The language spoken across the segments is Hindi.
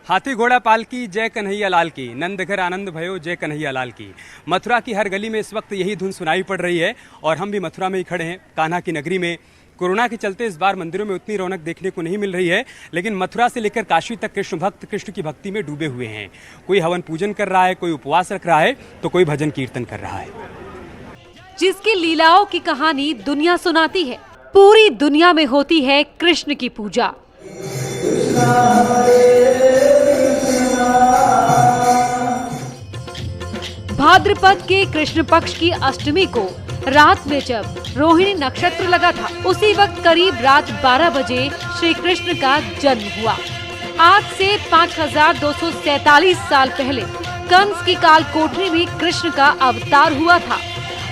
हाथी घोड़ा पालकी जय कन्हैया लाल की, नंद घर आनंद भयो जय कन्हैया लाल की। मथुरा की हर गली में इस वक्त यही धुन सुनाई पड़ रही है और हम भी मथुरा में ही खड़े हैं, कान्हा की नगरी में। कोरोना के चलते इस बार मंदिरों में उतनी रौनक देखने को नहीं मिल रही है, लेकिन मथुरा से लेकर काशी तक कृष्ण भक्त कृष्ण की भक्ति में डूबे हुए हैं। कोई हवन पूजन कर रहा है, कोई उपवास रख रहा है, तो कोई भजन कीर्तन कर रहा है। जिसकी लीलाओं की कहानी दुनिया सुनाती है, पूरी दुनिया में होती है कृष्ण की पूजा। भाद्रपद के कृष्ण पक्ष की अष्टमी को रात में जब रोहिणी नक्षत्र लगा था, उसी वक्त करीब रात 12 बजे श्री कृष्ण का जन्म हुआ। आज से 5247 साल पहले कंस की काल कोठरी में कृष्ण का अवतार हुआ था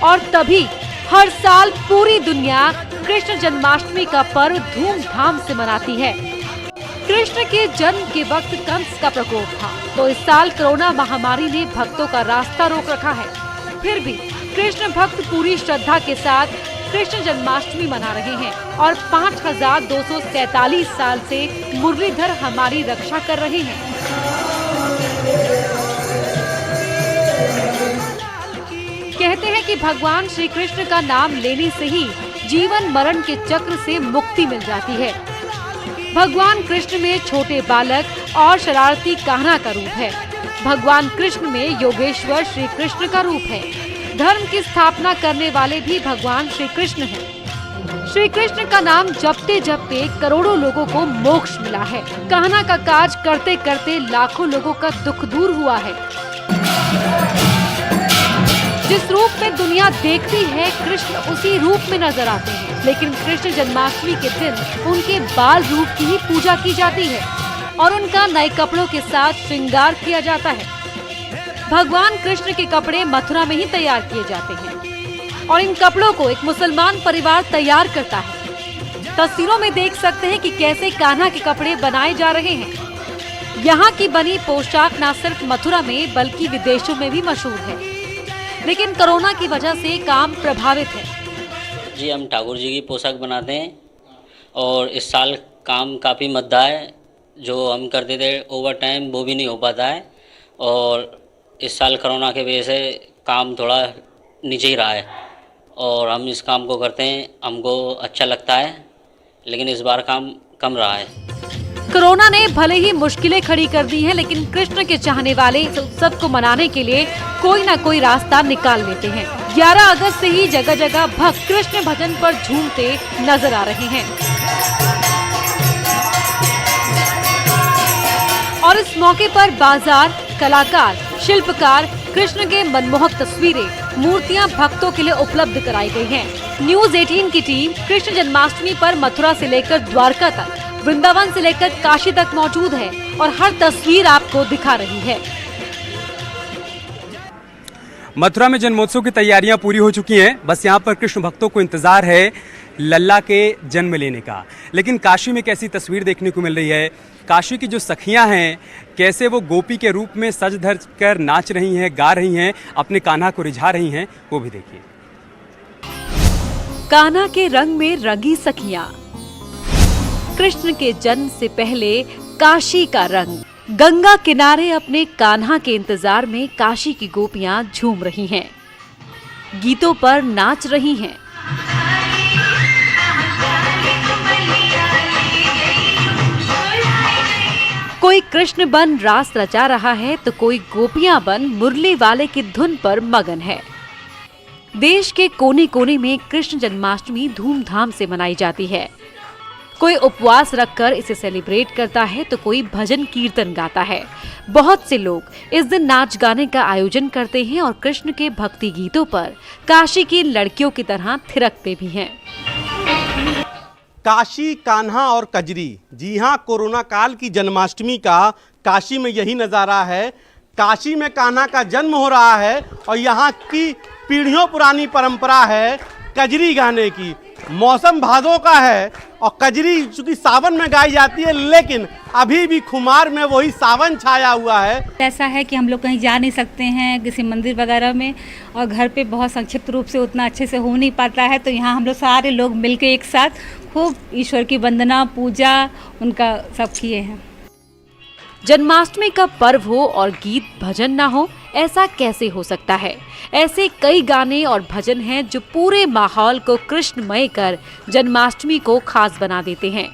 और तभी हर साल पूरी दुनिया कृष्ण जन्माष्टमी का पर्व धूमधाम से मनाती है। कृष्ण के जन्म के वक्त कंस का प्रकोप था, तो इस साल कोरोना महामारी ने भक्तों का रास्ता रोक रखा है। फिर भी कृष्ण भक्त पूरी श्रद्धा के साथ कृष्ण जन्माष्टमी मना रहे हैं और 5247 साल से मुरलीधर हमारी रक्षा कर रहे हैं। कहते हैं कि भगवान श्री कृष्ण का नाम लेने से ही जीवन मरण के चक्र से मुक्ति मिल जाती है। भगवान कृष्ण में छोटे बालक और शरारती कान्हा का रूप है। भगवान कृष्ण में योगेश्वर श्री कृष्ण का रूप है। धर्म की स्थापना करने वाले भी भगवान श्री कृष्ण हैं। श्री कृष्ण का नाम जपते जपते करोड़ों लोगों को मोक्ष मिला है। कान्हा का काज करते करते लाखों लोगों का दुख दूर हुआ है। जिस रूप में दुनिया देखती है, कृष्ण उसी रूप में नजर आते हैं, लेकिन कृष्ण जन्माष्टमी के दिन उनके बाल रूप की ही पूजा की जाती है और उनका नए कपड़ों के साथ श्रृंगार किया जाता है। भगवान कृष्ण के कपड़े मथुरा में ही तैयार किए जाते हैं और इन कपड़ों को एक मुसलमान परिवार तैयार करता है। तस्वीरों में देख सकते हैं कि कैसे कान्हा के कपड़े बनाए जा रहे हैं। यहाँ की बनी पोशाक न सिर्फ मथुरा में बल्कि विदेशों में भी मशहूर है, लेकिन कोरोना की वजह से काम प्रभावित है। जी, हम ठाकुर जी की पोशाक बनाते हैं और इस साल काम काफ़ी मद्दा है। जो हम करते थे ओवर टाइम वो भी नहीं हो पाता है और इस साल कोरोना के वजह से काम थोड़ा नीचे ही रहा है और हम इस काम को करते हैं, हमको अच्छा लगता है, लेकिन इस बार काम कम रहा है। कोरोना ने भले ही मुश्किलें खड़ी कर दी हैं, लेकिन कृष्ण के चाहने वाले इस उत्सव को मनाने के लिए कोई न कोई रास्ता निकाल लेते हैं। 11 अगस्त से ही जगह जगह भक्त कृष्ण भजन पर झूमते नजर आ रहे हैं और इस मौके पर बाजार, कलाकार, शिल्पकार कृष्ण के मनमोहक तस्वीरें, मूर्तियां भक्तों के लिए उपलब्ध कराई गई हैं। न्यूज़ 18 की टीम कृष्ण जन्माष्टमी पर मथुरा से लेकर द्वारका तक, वृंदावन से लेकर काशी तक मौजूद है और हर तस्वीर आपको दिखा रही है। मथुरा में जन्मोत्सव की तैयारियां पूरी हो चुकी हैं, बस यहाँ पर कृष्ण भक्तों को इंतजार है लल्ला के जन्म लेने का। लेकिन काशी में कैसी तस्वीर देखने को मिल रही है, काशी की जो सखियां हैं कैसे वो गोपी के रूप में सज धज कर नाच रही हैं, गा रही हैं, अपने कान्हा को रिझा रही हैं, वो भी देखिए। कान्हा के रंग में रंगी सखियां, कृष्ण के जन्म से पहले काशी का रंग। गंगा किनारे अपने कान्हा के इंतजार में काशी की गोपियां झूम रही हैं, गीतों पर नाच रही हैं। कोई कृष्ण बन रास रचा रहा है तो कोई गोपियां बन मुरली वाले की धुन पर मगन है। देश के कोने कोने में कृष्ण जन्माष्टमी धूमधाम से मनाई जाती है। कोई उपवास रखकर इसे सेलिब्रेट करता है तो कोई भजन कीर्तन गाता है। बहुत से लोग इस दिन नाच गाने का आयोजन करते हैं और कृष्ण के भक्ति गीतों पर काशी की लड़कियों की तरह थिरकते भी हैं। काशी, कान्हा और कजरी। जी हाँ, कोरोना काल की जन्माष्टमी का काशी में यही नज़ारा है। काशी में कान्हा का जन्म हो रहा है और यहाँ की पीढ़ियों पुरानी परंपरा है कजरी गाने की। मौसम भादों का है और कजरी चूँकि सावन में गाई जाती है, लेकिन अभी भी खुमार में वही सावन छाया हुआ है। ऐसा है कि हम लोग कहीं जा नहीं सकते हैं किसी मंदिर वगैरह में, और घर पे बहुत संक्षिप्त रूप से उतना अच्छे से हो नहीं पाता है, तो यहाँ हम लोग सारे लोग मिलके एक साथ खूब ईश्वर की वंदना, पूजा उनका सब किए हैं। जन्माष्टमी का पर्व हो और गीत भजन ना हो, ऐसा कैसे हो सकता है? ऐसे कई गाने और भजन हैं जो पूरे माहौल को कृष्णमय कर जन्माष्टमी को खास बना देते हैं।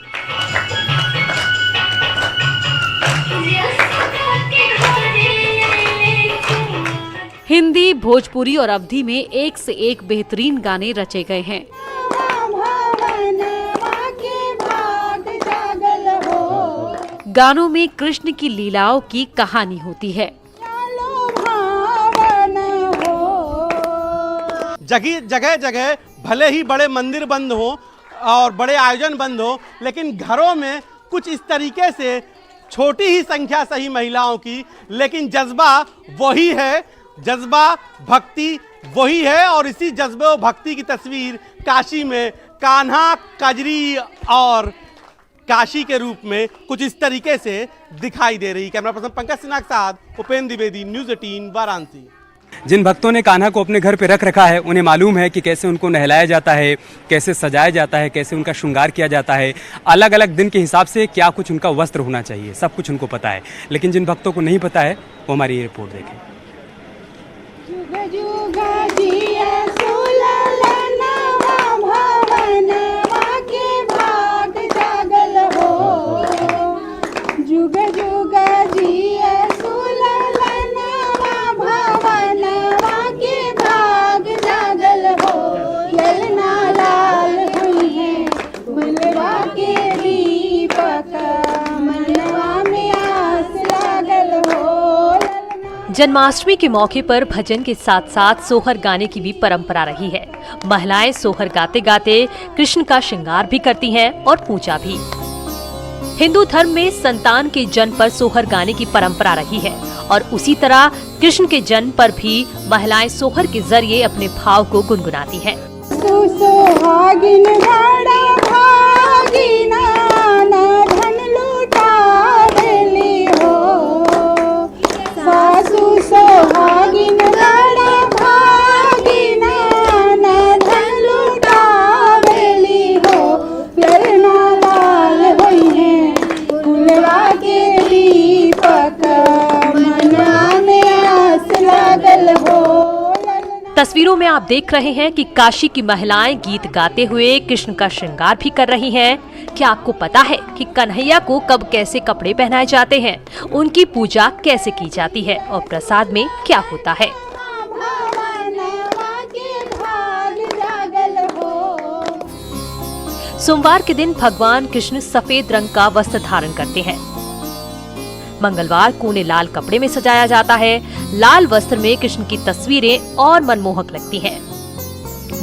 हिंदी, भोजपुरी और अवधी में एक से एक बेहतरीन गाने रचे गए हैं। गानों में कृष्ण की लीलाओं की कहानी होती है। जगह जगह भले ही बड़े मंदिर बंद हो और बड़े आयोजन बंद हो, लेकिन घरों में कुछ इस तरीके से छोटी ही संख्या सही महिलाओं की, लेकिन जज्बा वही है, जज्बा भक्ति वही है। और इसी जज्बे और भक्ति की तस्वीर काशी में कान्हा, कजरी और काशी के रूप में कुछ इस तरीके से दिखाई दे रही। कैमरा पर्सन पंकज सिन्हा के साथ उपेंद्र द्विवेदी, न्यूज़ 18 वाराणसी। जिन भक्तों ने कान्हा को अपने घर पे रख रखा है, उन्हें मालूम है कि कैसे उनको नहलाया जाता है, कैसे सजाया जाता है, कैसे उनका श्रृंगार किया जाता है, अलग अलग दिन के हिसाब से क्या कुछ उनका वस्त्र होना चाहिए, सब कुछ उनको पता है। लेकिन जिन भक्तों को नहीं पता है वो हमारी ये रिपोर्ट देखें। जन्माष्टमी के मौके पर भजन के साथ साथ सोहर गाने की भी परंपरा रही है। महिलाएं सोहर गाते गाते कृष्ण का श्रृंगार भी करती हैं और पूजा भी। हिंदू धर्म में संतान के जन्म पर सोहर गाने की परंपरा रही है और उसी तरह कृष्ण के जन्म पर भी महिलाएं सोहर के जरिए अपने भाव को गुनगुनाती हैं। तस्वीरों में आप देख रहे हैं कि काशी की महिलाएं गीत गाते हुए कृष्ण का श्रृंगार भी कर रही हैं। क्या आपको पता है कि कन्हैया को कब कैसे कपड़े पहनाए जाते हैं, उनकी पूजा कैसे की जाती है और प्रसाद में क्या होता है? सोमवार के दिन भगवान कृष्ण सफेद रंग का वस्त्र धारण करते हैं। मंगलवार को उन्हें लाल कपड़े में सजाया जाता है। लाल वस्त्र में कृष्ण की तस्वीरें और मनमोहक लगती हैं।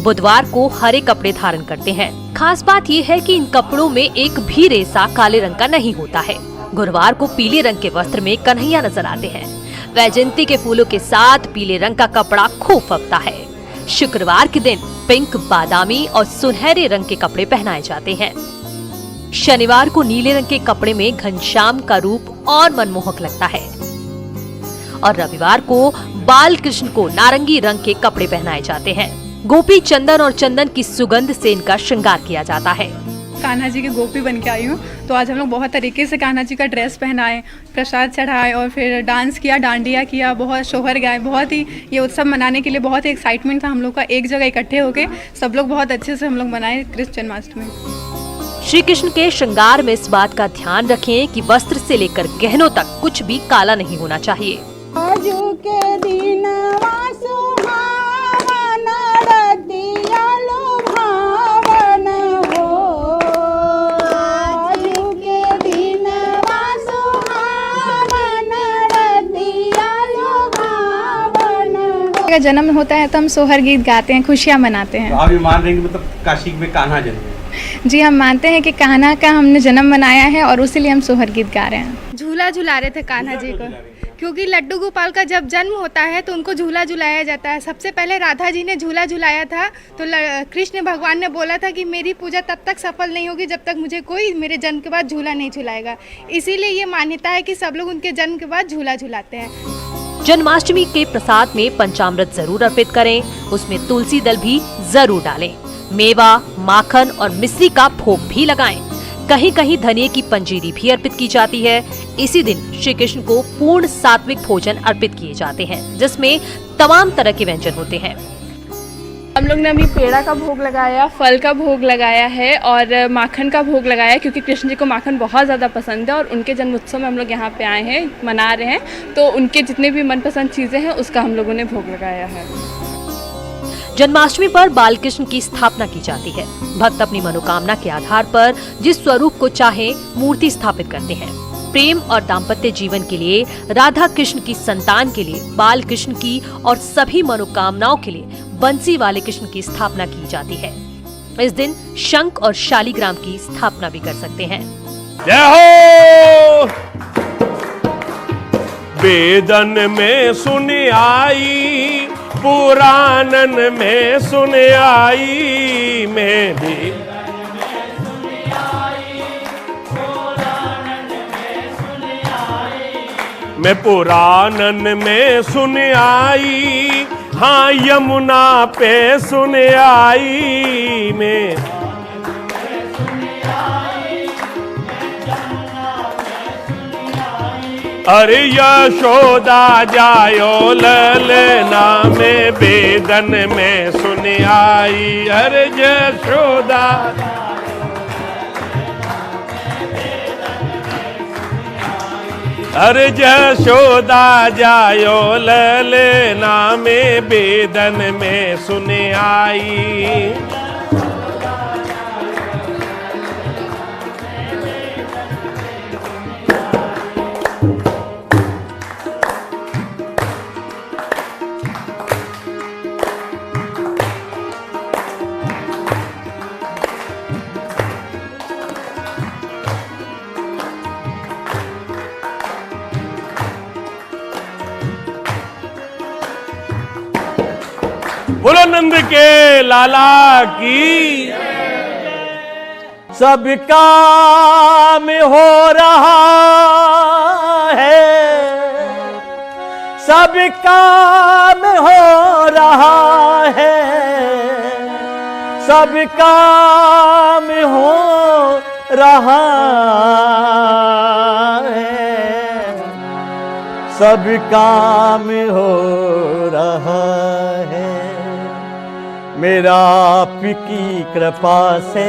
बुधवार को हरे कपड़े धारण करते हैं। खास बात यह है कि इन कपड़ों में एक भी रेसा काले रंग का नहीं होता है। गुरुवार को पीले रंग के वस्त्र में कन्हैया नजर आते हैं। वैजयंती के फूलों के साथ पीले रंग का कपड़ा खूब फबता है। शुक्रवार के दिन पिंक, बादामी और सुनहरे रंग के कपड़े पहनाए जाते हैं। शनिवार को नीले रंग के कपड़े में घनश्याम का रूप और मनमोहक लगता है और रविवार को बाल कृष्ण को नारंगी रंग के कपड़े पहनाए जाते हैं। गोपी चंदन और चंदन की सुगंध से इनका श्रृंगार किया जाता है। कान्हा जी की गोपी बन के आई हूँ, तो आज हम लोग बहुत तरीके से कान्हा जी का ड्रेस पहनाए, प्रसाद चढ़ाए और फिर डांस किया, डांडिया किया, बहुत सोहर गाए। बहुत ही ये उत्सव मनाने के लिए बहुत ही एक्साइटमेंट था हम लोग का। एक जगह इकट्ठे होके सब लोग बहुत अच्छे से हम लोग मनाए कृष्ण जन्माष्टमी। श्री कृष्ण के श्रृंगार में इस बात का ध्यान रखें कि वस्त्र से लेकर गहनों तक कुछ भी काला नहीं होना चाहिए। जन्म होता है तो हम सोहर गीत गाते हैं, खुशियाँ मनाते हैं। तो आप ये मान रहे हैं कि मतलब काशी में कान्हा जन्म है? जी, हम मानते हैं कि कान्हा का हमने जन्म मनाया है और उसीलिए हम सोहर गीत गा रहे हैं। झूला झुला रहे थे कान्हा जी को, क्योंकि लड्डू गोपाल का जब जन्म होता है तो उनको झूला झुलाया जाता है। सबसे पहले राधा जी ने झूला झुलाया था, तो कृष्ण भगवान ने बोला था कि मेरी पूजा तब तक सफल नहीं होगी जब तक मुझे कोई मेरे जन्म के बाद झूला नहीं झुलाएगा। इसीलिए ये मान्यता है कि सब लोग उनके जन्म के बाद झूला झुलाते हैं। जन्माष्टमी के प्रसाद में पंचामृत जरूर अर्पित करें, उसमें तुलसी दल भी जरूर डालें। मेवा, माखन और मिश्री का भोग भी लगाएं। कहीं कहीं धनिये की पंजीरी भी अर्पित की जाती है। इसी दिन श्री कृष्ण को पूर्ण सात्विक भोजन अर्पित किए जाते हैं, जिसमें तमाम तरह के व्यंजन होते हैं। हम लोग ने अभी पेड़ा का भोग लगाया, फल का भोग लगाया है और माखन का भोग लगाया है, क्योंकि कृष्ण जी को माखन बहुत ज़्यादा पसंद है और उनके जन्म उत्सव में हम लोग यहाँ पे आए हैं, मना रहे हैं, तो उनके जितने भी मनपसंद चीज़ें हैं उसका हम लोगों ने भोग लगाया है। जन्माष्टमी पर बाल कृष्ण की स्थापना की जाती है। भक्त अपनी मनोकामना के आधार पर जिस स्वरूप को चाहे मूर्ति स्थापित करते हैं। प्रेम और दाम्पत्य जीवन के लिए, राधा कृष्ण की संतान के लिए, बाल कृष्ण की और सभी मनोकामनाओं के लिए बंसी वाले कृष्ण की स्थापना की जाती है। इस दिन शंख और शालिग्राम की स्थापना भी कर सकते हैं। जय हो वेदन में सुन आई, पुराणन में सुन आई, मैं भी मैं पुराणन में सुन आई, हाँ यमुना पे सुन आई, मैं अरे यशोदा जायो ललना में वेदन में सुन आई, अरे यशोदा अरे यशोदा जायो ललना में वेदन में सुन आई। बोलो नंद के लाला की। सब काम हो रहा है, सब काम हो रहा है, सब काम हो रहा है, सब काम हो रहा है, मेरा आपकी कृपा से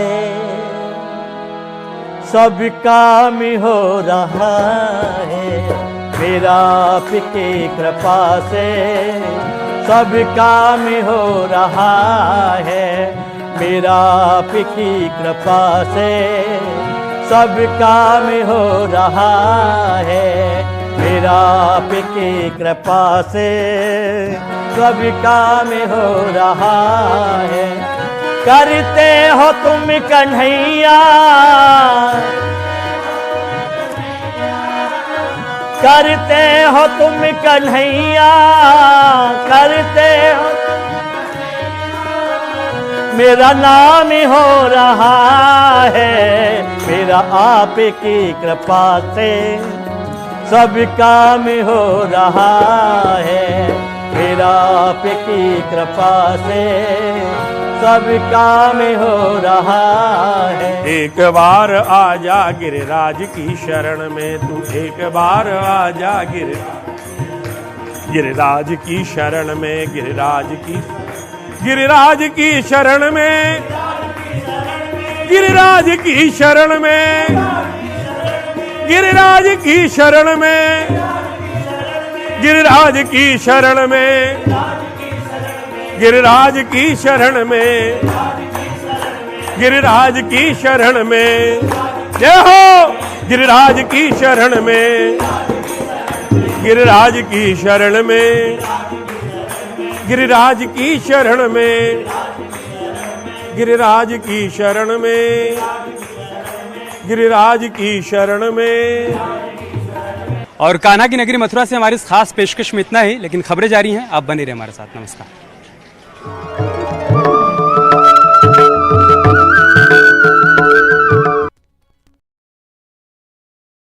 सब काम हो रहा है, मेरा आपकी कृपा से सब काम हो रहा है, मेरा आपकी कृपा से सब काम हो रहा है, मेरा आपकी कृपा से सब काम हो रहा है। करते हो तुम कन्हैया, करते हो तुम कन्हैया, करते हो, मेरा नाम हो रहा है, मेरा आपकी कृपा से सब काम हो रहा है, मेरा आपकी कृपा से सब काम हो रहा है। एक बार आजा गिरिराज की शरण में तू, एक बार आजा गिरिराज की शरण में, गिरिराज की शरण में, गिरिराज की शरण में, गिरिराज की शरण में, गिरिराज की शरण में, गिरिराज की शरण में, गिरिराज की शरण में, जय हो गिरिराज की शरण में, गिरिराज की शरण में, गिरिराज की शरण में, गिरिराज की शरण में, गिरिराज की शरण में। और कान्हा की नगरी मथुरा से हमारी इस खास पेशकश में इतना ही, लेकिन खबरें जारी हैं, आप बने रहे हमारे साथ। नमस्कार।